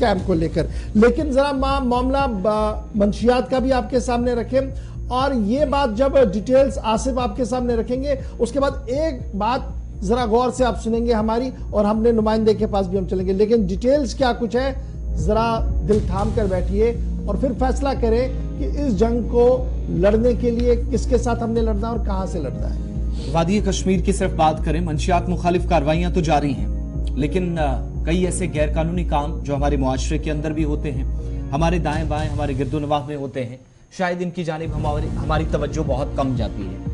Camp को लेकर। लेकिन जरा मामला मंशियात का भी आपके सामने रखें, और ये बात जब डिटेल्स आसिफ आपके सामने रखेंगे उसके बाद एक बात जरा गौर से आप सुनेंगे हमारी, और हमने नुमाइंदे के पास भी हम चलेंगे। लेकिन डिटेल्स क्या कुछ है, जरा दिल थाम कर बैठिए और फिर फैसला करें कि इस जंग को लड़ने के लिए किसके साथ हमने लड़ना है और कहां से लड़ना है। वादी कश्मीर की सिर्फ बात करें, मंशियात मुखालिफ कार्रवाइयां तो जारी हैं, लेकिन कई ऐसे गैर कानूनी काम जो हमारे मुआशरे के अंदर भी होते हैं, हमारे दाएं बाएं हमारे गिरदोनवाह में होते हैं, शायद इनकी जानिब हमारी तवज्जो बहुत कम जाती है।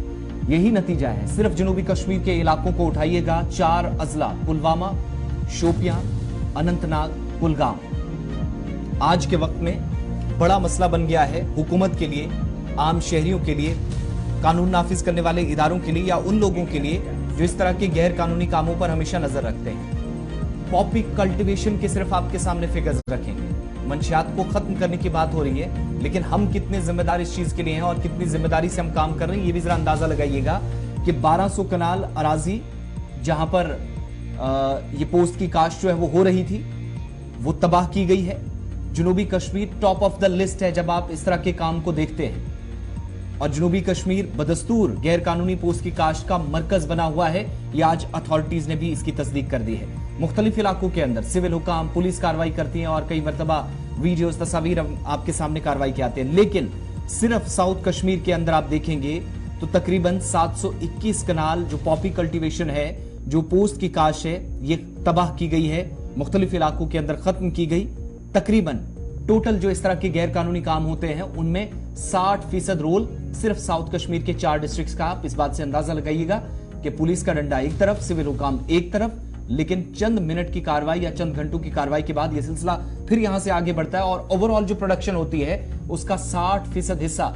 यही नतीजा है। सिर्फ जनूबी कश्मीर के इलाकों को उठाइएगा, 4 अजला पुलवामा, शोपियां, अनंतनाग, कुलगाम आज के वक्त में बड़ा मसला बन गया है हुकूमत के लिए, आम शहरियों के लिए, कानून नाफिज करने वाले इदारों के लिए, या उन लोगों के लिए जो इस तरह के गैर कानूनी कामों पर हमेशा नजर रखते हैं। पॉपी कल्टीवेशन के सिर्फ आपके सामने फिगर्स रखेंगे। मंशियात को खत्म करने की बात हो रही है, लेकिन हम कितने जिम्मेदार इस चीज के लिए हैं और कितनी जिम्मेदारी से हम काम कर रहे हैं, ये भी जरा अंदाजा लगाइएगा कि 1200 कनाल अराजी जहां पर ये पोस्ट की काश्त जो है वो हो रही थी, वो तबाह की गई है। जनूबी Kashmir top of the list है जब आप इस तरह के काम को देखते हैं, और जनूबी कश्मीर बदस्तूर गैर कानूनी पोस्ट की काश्त का मरकज बना हुआ है। ये आज अथॉरिटीज ने भी इसकी तस्दीक कर दी है। मुख्तलिफ इलाकों के अंदर सिविल हुकाम, पुलिस कार्रवाई करती है और कई मरतबा वीडियोस, तस्वीर आपके सामने कार्रवाई के आते हैं। लेकिन सिर्फ साउथ कश्मीर के अंदर आप देखेंगे तो तकरीबन 721 कनाल जो पॉपी कल्टीवेशन है, जो पोस्ट की काश्त है, ये तबाह की गई है, मुख्तलिफ इलाकों के अंदर खत्म की गई। तकरीबन टोटल जो इस तरह के गैर कानूनी काम होते हैं उनमें 60% रोल सिर्फ साउथ कश्मीर के 4 डिस्ट्रिक्ट्स का। आप इस बात से अंदाजा लगाइएगा कि पुलिस का डंडा एक तरफ, सिविल हुकाम एक तरफ, लेकिन चंद मिनट की कार्रवाई या चंद घंटों की कार्रवाई के बाद यह सिलसिला फिर यहां से आगे बढ़ता है, और ओवरऑल जो प्रोडक्शन होती है उसका 60% हिस्सा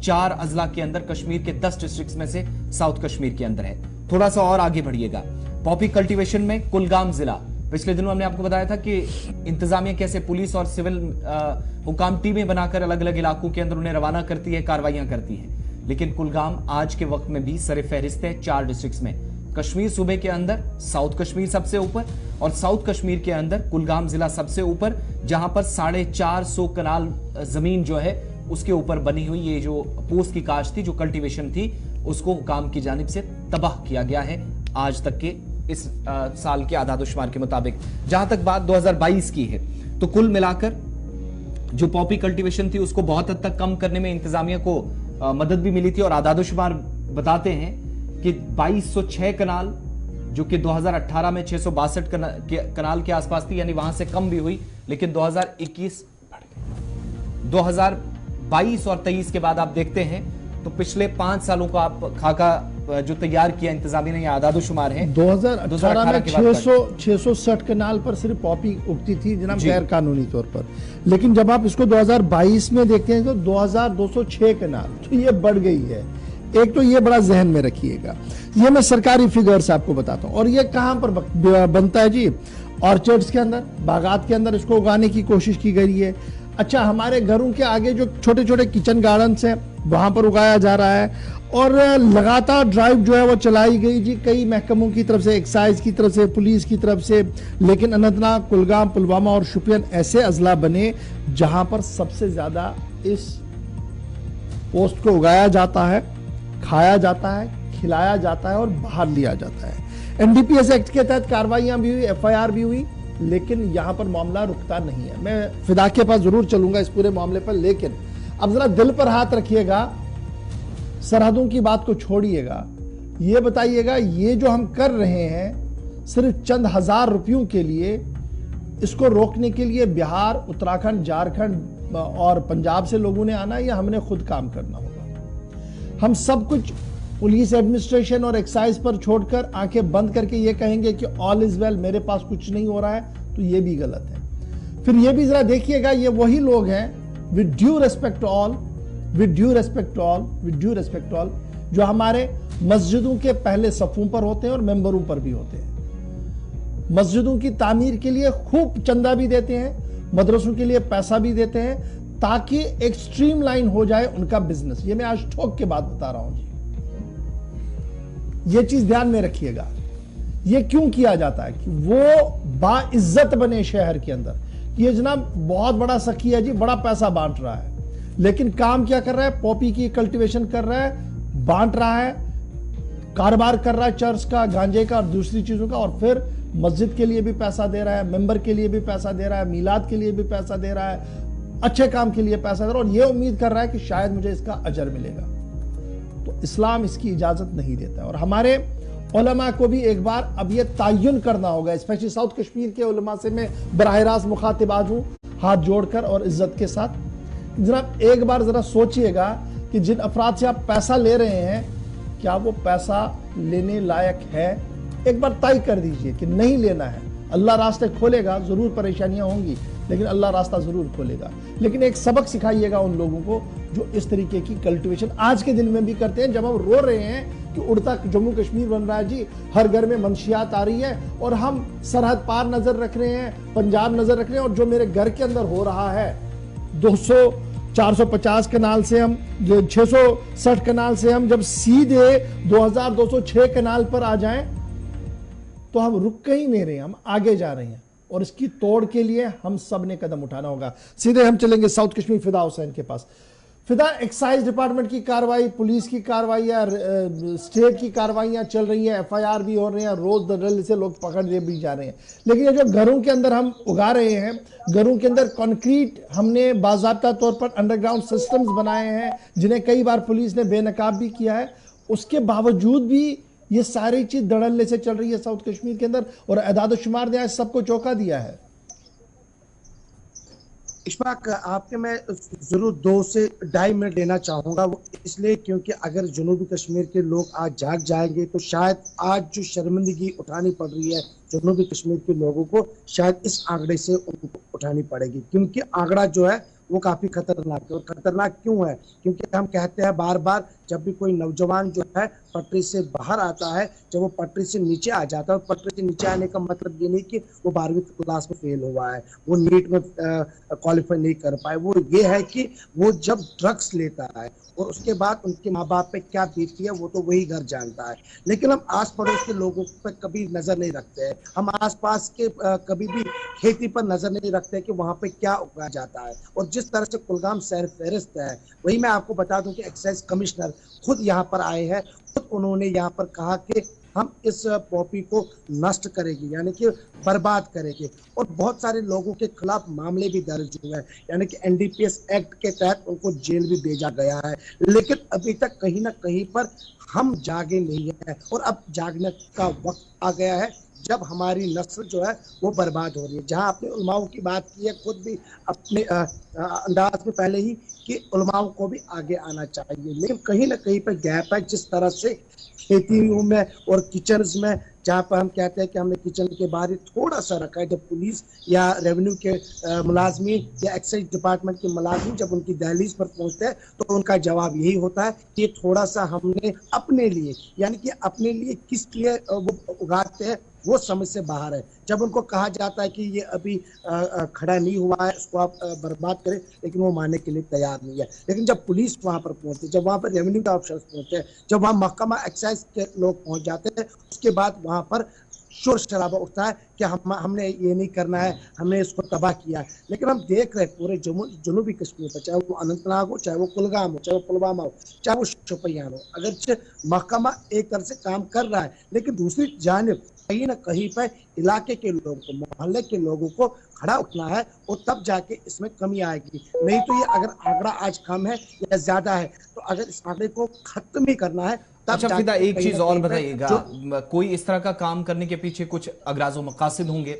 4 अजला के अंदर कश्मीर के 10 डिस्ट्रिक्ट्स में से साउथ कश्मीर के अंदर है। थोड़ा सा और आगे बढ़िएगा, पॉपी कल्टीवेशन में कुलगाम जिला, पिछले दिनों हमने आपको बताया था कि इंतजामिया कैसे पुलिस और सिविल हुकाम टीमें बनाकर अलग अलग इलाकों के अंदर उन्हें रवाना करती है, कार्रवाइयां करती है। लेकिन कुलगाम आज के वक्त में भी सरे फहरिस्त है 4 डिस्ट्रिक्ट्स में। कश्मीर सूबे के अंदर साउथ कश्मीर सबसे ऊपर, और साउथ कश्मीर के अंदर कुलगाम जिला सबसे ऊपर, जहां पर 450 कनाल जमीन जो है उसके ऊपर बनी हुई ये जो पोस्ट की काश्त थी, जो कल्टीवेशन थी, उसको हुकाम की जानिब से तबाह किया गया है आज तक के इस साल के आदादोशुमार के मुताबिक। जहां तक बात 2022 की है तो कुल मिलाकर जो पॉपी कल्टीवेशन थी उसको बहुत हद तक कम करने में इंतजामिया को मदद भी मिली थी, और आदादोशुमार बताते हैं कि 2206 कनाल जो कि 2018 में 662 कनाल के आसपास थी, यानी वहां से कम भी हुई, लेकिन 2022 और 23 के बाद आप देखते हैं तो पिछले 5 सालों को आप खाका जो तैयार किया इंतजामिया ने, आदादोशुमार है 2018 में 660 कनाल पर सिर्फ पॉपी उगती थी जनाब, गैर कानूनी तौर पर। लेकिन जब आप इसको 2022 में देखते हैं तो 2206 कनाल, तो ये बढ़ गई है। एक तो ये बड़ा जहन में रखिएगा, ये मैं सरकारी फिगर्स आपको बताता हूं। और ये कहां पर बनता है जी? ऑर्चर्ड्स के अंदर, बागात के अंदर इसको उगाने की कोशिश की गई है। अच्छा, हमारे घरों के आगे जो छोटे छोटे किचन गार्डन्स हैं वहां पर उगाया जा रहा है, और लगातार ड्राइव जो है वो चलाई गई जी, कई महकमों की तरफ से, एक्साइज की तरफ से, पुलिस की तरफ से। लेकिन अनंतनाग, कुलगाम, पुलवामा और शोपियान ऐसे अजला बने जहां पर सबसे ज्यादा इस पोस्ट को उगाया जाता है, खाया जाता है, खिलाया जाता है और बाहर लिया जाता है। एनडीपीएस एक्ट के तहत कार्रवाइयां भी हुई, एफआईआर भी हुई, लेकिन यहां पर मामला रुकता नहीं है। मैं फिदा के पास जरूर चलूंगा इस पूरे मामले पर, लेकिन अब जरा दिल पर हाथ रखिएगा, सरहदों की बात को छोड़िएगा, ये बताइएगा ये जो हम कर रहे हैं सिर्फ चंद हजार रुपयों के लिए, इसको रोकने के लिए बिहार, उत्तराखंड, झारखंड और पंजाब से लोगों ने आना है या हमने खुद काम करना होगा? हम सब कुछ पुलिस एडमिनिस्ट्रेशन और एक्साइज पर छोड़कर आंखें बंद करके ये कहेंगे कि ऑल इज वेल, मेरे पास कुछ नहीं हो रहा है, तो ये भी गलत है। फिर ये भी जरा देखिएगा, ये वही लोग हैं, with due respect all, with due respect all, with due respect all, जो हमारे मस्जिदों के पहले सफों पर होते हैं और मेंबरों पर भी होते हैं। मस्जिदों की तामीर के लिए खूब चंदा भी देते हैं, मदरसों के लिए पैसा भी देते हैं, ताकि एक स्ट्रीमलाइन हो जाए उनका बिजनेस। ये मैं आज ठोक के बात बता रहा हूं जी, ये चीज ध्यान में रखिएगा। ये क्यों किया जाता है? कि वो बाइज्जत बने शहर के अंदर, कि ये जनाब बहुत बड़ा सखी है जी, बड़ा पैसा बांट रहा है, लेकिन काम क्या कर रहा है? पॉपी की कल्टीवेशन कर रहा है, बांट रहा है, कारोबार कर रहा है चर्च का, गांजे का और दूसरी चीजों का, और फिर मस्जिद के लिए भी पैसा दे रहा है, मेंबर के लिए भी पैसा दे रहा है, मीलाद के लिए भी पैसा दे रहा है, अच्छे काम के लिए पैसा दे रहा है, और ये उम्मीद कर रहा है कि शायद मुझे इसका अजर मिलेगा। तो इस्लाम इसकी इजाजत नहीं देता है। और हमारे उलमा को भी एक बार अब ये तयन करना होगा, स्पेशली साउथ कश्मीर के उलमा से मैं बराह रास्त मुखातिब आज हूं, हाथ जोड़कर और इज्जत के साथ। जनाब एक बार जरा सोचिएगा कि जिन अफराद से आप पैसा ले रहे हैं, क्या वो पैसा लेने लायक है? एक बार तय कर दीजिए कि नहीं लेना है। अल्लाह रास्ते खोलेगा, जरूर परेशानियां होंगी, लेकिन अल्लाह रास्ता जरूर खोलेगा। लेकिन एक सबक सिखाइएगा उन लोगों को जो इस तरीके की कल्टीवेशन आज के दिन में भी करते हैं, जब हम रो रहे हैं कि उड़ता जम्मू कश्मीर बन रहा है जी, हर घर में मंशियात आ रही है, और हम सरहद पार नजर रख रहे हैं, पंजाब नजर रख रहे हैं, और जो मेरे घर के अंदर हो रहा है 450 कनाल से हम 660 कनाल से हम जब सीधे 2206 कनाल पर आ जाएं, तो हम रुक कहीं नहीं रहे, हम आगे जा रहे हैं, और इसकी तोड़ के लिए हम सब ने कदम उठाना होगा। सीधे हम चलेंगे साउथ कश्मीर फिदा हुसैन के पास। फिदा, एक्साइज डिपार्टमेंट की कार्रवाई, पुलिस की कार्रवाइयां, स्टेट की कार्रवाइयां चल रही हैं, एफआईआर भी हो रहे हैं, रोज दर्जन से लोग पकड़ दिए भी जा रहे हैं, लेकिन ये जो घरों के अंदर हम उगा रहे हैं, घरों के अंदर कंक्रीट हमने बाज़ाब्ता तौर पर अंडरग्राउंड सिस्टम्स बनाए हैं, जिन्हें कई बार पुलिस ने बेनकाब भी किया है, उसके बावजूद भी ये सारी चीज धड़ल्ले से चल रही है साउथ कश्मीर के अंदर, और एदाद शुमार ने आज सबको चौंका दिया है। इशफाक, आपके मैं जरूर 2 से 2.5 मिनट लेना चाहूँगा, वो इसलिए क्योंकि अगर जनूबी कश्मीर के लोग आज जाग जाएंगे तो शायद आज जो शर्मिंदगी उठानी पड़ रही है जनूबी कश्मीर के लोगों को, शायद इस आंकड़े से उनको उठानी पड़ेगी, क्योंकि आंकड़ा जो है वो काफ़ी खतरनाक है। और खतरनाक क्यों है? क्योंकि हम कहते हैं बार बार, जब भी कोई नौजवान जो है पटरी से बाहर आता है, जब वो पटरी से नीचे आ जाता है, पटरी से नीचे आने का मतलब ये नहीं कि वो 12वीं क्लास में फेल हुआ है, वो नीट में क्वालिफाई नहीं कर पाए, वो ये है कि वो जब ड्रग्स लेता है और उसके बाद उनके माँ बाप पे क्या बीतती है वो तो वही घर जानता है। लेकिन हम आस पड़ोस के लोगों पर कभी नजर नहीं रखते हैं, हम आसपास के कभी भी खेती पर नजर नहीं रखते कि वहाँ पे क्या उगाया जाता है। और जिस तरह से कुलगाम शहर फहरिस्त है, वही मैं आपको बता दूं कि एक्साइज कमिश्नर खुद यहाँ पर आए हैं, खुद उन्होंने यहाँ पर कहा कि हम इस पॉपी को नष्ट करेंगे, यानी कि बर्बाद करेंगे। और बहुत सारे लोगों के खिलाफ मामले भी दर्ज हुए हैं, यानी कि एनडीपीएस एक्ट के तहत उनको जेल भी भेजा गया है। लेकिन अभी तक कहीं ना कहीं पर हम जागे नहीं है, और अब जागने का वक्त आ गया है जब हमारी नस्ल जो है वो बर्बाद हो रही है। जहां आपने उलमाओं की बात की है, खुद भी अपने अंदाज में पहले ही कि उलमाओं को भी आगे आना चाहिए, लेकिन कहीं ना कहीं पर गैप है। जिस तरह से खेतियों में और किचन्स में, जहाँ पर हम कहते हैं कि हमने किचन के बारे थोड़ा सा रखा है, जब पुलिस या रेवेन्यू के मुलाजमीन या एक्साइज डिपार्टमेंट के मुलाजमीन जब उनकी दहलीज पर पहुंचते हैं तो उनका जवाब यही होता है कि थोड़ा सा हमने अपने लिए, यानी कि अपने लिए किस लिए वो उगाते हैं वो समझ से बाहर है। जब उनको कहा जाता है कि ये अभी खड़ा नहीं हुआ है, उसको आप बर्बाद करें, लेकिन वो मानने के लिए तैयार नहीं है। लेकिन जब पुलिस वहाँ पर पहुँचती है, जब वहाँ पर रेवेन्यू के ऑफिसर्स पहुँचते हैं, जब वहाँ महकमा एक्साइज के लोग पहुँच जाते हैं, उसके बाद वहाँ पर शोर शराबा उठता है कि हमने ये नहीं करना है, हमने इसको तबाह किया है। लेकिन हम देख रहे हैं पूरे जनूबी कश्मीर पर, चाहे वो अनंतनाग हो, चाहे वो कुलगाम हो, चाहे वो पुलवामा हो, चाहे वो शोपियान हो, अगर महकमा एक तरह से काम कर रहा है, लेकिन दूसरी जानिब कहीं ना कहीं पर इलाके के लोगों को, मोहल्ले के लोगों को खड़ा उठना है, और तब जाके इसमें कमी आएगी। नहीं तो ये अगर आंकड़ा आज कम है या ज्यादा है, तो अगर इस आंकड़े को खत्म ही करना है। अच्छा फिदा, एक चीज और बताइएगा, कोई इस तरह का काम करने के पीछे कुछ अगराज़ मकासिद होंगे?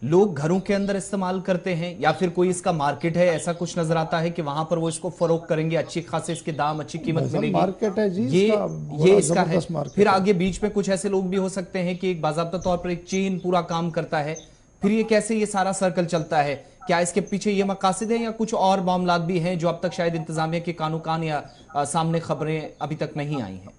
लोग घरों के अंदर इस्तेमाल करते हैं, या फिर कोई इसका मार्केट है? ऐसा कुछ नजर आता है कि वहां पर वो इसको फरोख्त करेंगे, अच्छी खासे इसके दाम, अच्छी कीमत मिलेगी, मार्केट है जी, ये इसका है। फिर आगे बीच में कुछ ऐसे लोग भी हो सकते हैं कि एक बाज़ाब्ता तौर पर एक चेन पूरा काम करता है, फिर ये कैसे ये सारा सर्कल चलता है? क्या इसके पीछे ये मकासद है या कुछ और मामलात भी हैं जो अब तक शायद इंतजामिया के कानूकान या सामने खबरें अभी तक नहीं आई हैं?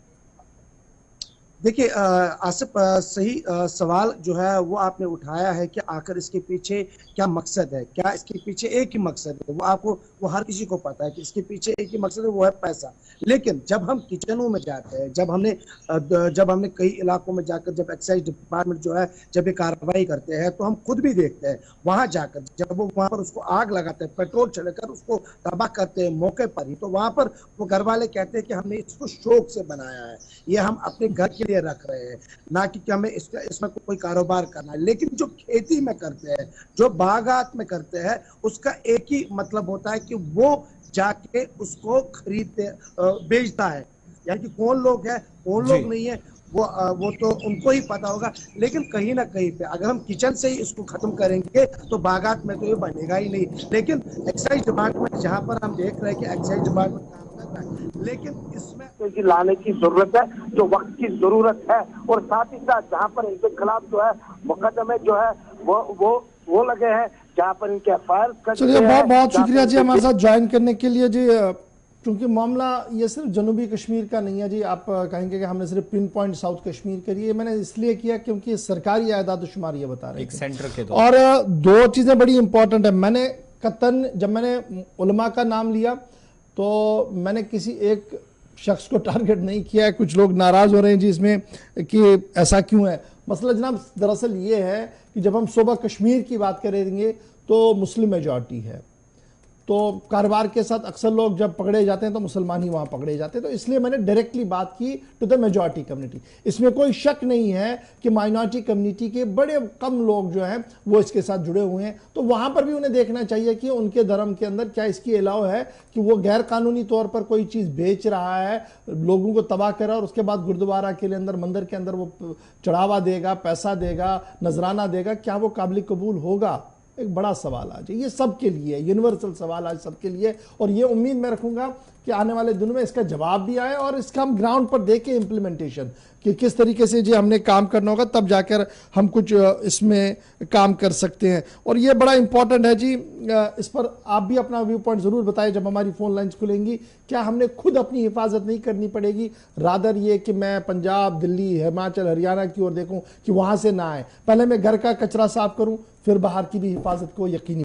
देखिए आसिफ, सही सवाल जो है वो आपने उठाया है कि आखिर इसके पीछे क्या मकसद है। क्या इसके पीछे एक ही मकसद है, वो आपको, वो हर किसी को पता है कि इसके पीछे एक ही मकसद है, वो है पैसा। लेकिन जब हम किचनों में जाते हैं, जब हमने कई इलाकों में जाकर जब एक्साइज डिपार्टमेंट जो है जब ये कार्रवाई करते हैं, तो हम खुद भी देखते हैं वहां जाकर, जब वो वहां पर उसको आग लगाते हैं, पेट्रोल छिड़कर उसको तबाह करते हैं मौके पर ही, तो वहां पर वो घर वाले कहते हैं कि हमने इसको शौक से बनाया है, ये हम अपने घर के लिए रख रहे हैं, ना कि हमें इसमें कोई कारोबार करना है। लेकिन जो खेती में करते हैं, जो बागात में करते हैं, उसका एक ही मतलब होता है कि वो जाके उसको खरीदते बेचता है। यानी कि कौन लोग है, कौन जी। लोग नहीं है, वो तो उनको ही पता होगा। लेकिन कहीं ना कहीं पे अगर हम किचन से ही इसको खत्म करेंगे तो बागात में तो ये बनेगा ही नहीं। लेकिन एक्साइज डिपार्टमेंट, जहां पर हम देख रहे हैं कि एक्साइज डिपार्टमेंट काम कर रहा है, लेकिन इसमें तेजी लाने की जरूरत है, जो वक्त की जरूरत है। और साथ ही साथ जहां पर इनके खिलाफ जो है मुकदमे जो है वो लगे हैं, जहां पर इनके एफआईआर। चलिए, बहुत बहुत शुक्रिया जी हमारे साथ ज्वाइन करने के लिए जी। क्योंकि मामला ये सिर्फ जनूबी कश्मीर का नहीं है जी, आप कहेंगे कि हमने सिर्फ पिन पॉइंट साउथ कश्मीर करी है। मैंने इसलिए किया क्योंकि सरकारी आदाद शुमार ये बता रहे एक थे सेंटर के और दो चीजें बड़ी इंपॉर्टेंट है। मैंने कतन, जब मैंने उलमा का नाम लिया तो मैंने किसी एक शख्स को टारगेट नहीं किया है। कुछ लोग नाराज हो रहे हैं जी इसमें कि ऐसा क्यों है। मसला जनाब दरअसल ये है कि जब हम सूबा कश्मीर की बात करेंगे तो मुस्लिम मेजॉरिटी है, तो कारोबार के साथ अक्सर लोग जब पकड़े जाते हैं तो मुसलमान ही वहां पकड़े जाते हैं। तो इसलिए मैंने डायरेक्टली बात की टू द मेजॉरिटी कम्युनिटी। इसमें कोई शक नहीं है कि माइनॉरिटी कम्युनिटी के बड़े कम लोग जो हैं वो इसके साथ जुड़े हुए हैं। तो वहां पर भी उन्हें देखना चाहिए कि उनके धर्म के अंदर क्या इसकी अलाउ है कि वो गैर कानूनी तौर पर कोई चीज़ बेच रहा है, लोगों को तबाह कर रहा है और उसके बाद गुरुद्वारा के अंदर, मंदिर के अंदर वो चढ़ावा देगा, पैसा देगा, नजराना देगा। क्या वो काबिल कबूल होगा? एक बड़ा सवाल आज है, ये सबके लिए, यूनिवर्सल सवाल आज सबके लिए। और ये उम्मीद मैं रखूंगा कि आने वाले दिनों में इसका जवाब भी आए और इसका हम ग्राउंड पर देखें इम्प्लीमेंटेशन कि किस तरीके से जी हमने काम करना होगा, तब जाकर हम कुछ इसमें काम कर सकते हैं। और ये बड़ा इंपॉर्टेंट है जी, इस पर आप भी अपना व्यू पॉइंट जरूर बताएं जब हमारी फोन लाइन्स खुलेंगी। क्या हमने खुद अपनी हिफाजत नहीं करनी पड़ेगी, रादर ये कि मैं पंजाब, दिल्ली, हिमाचल, हरियाणा की ओर देखूं कि वहां से ना आए। पहले मैं घर का कचरा साफ करूं, फिर बाहर की भी हिफाजत को यकीनी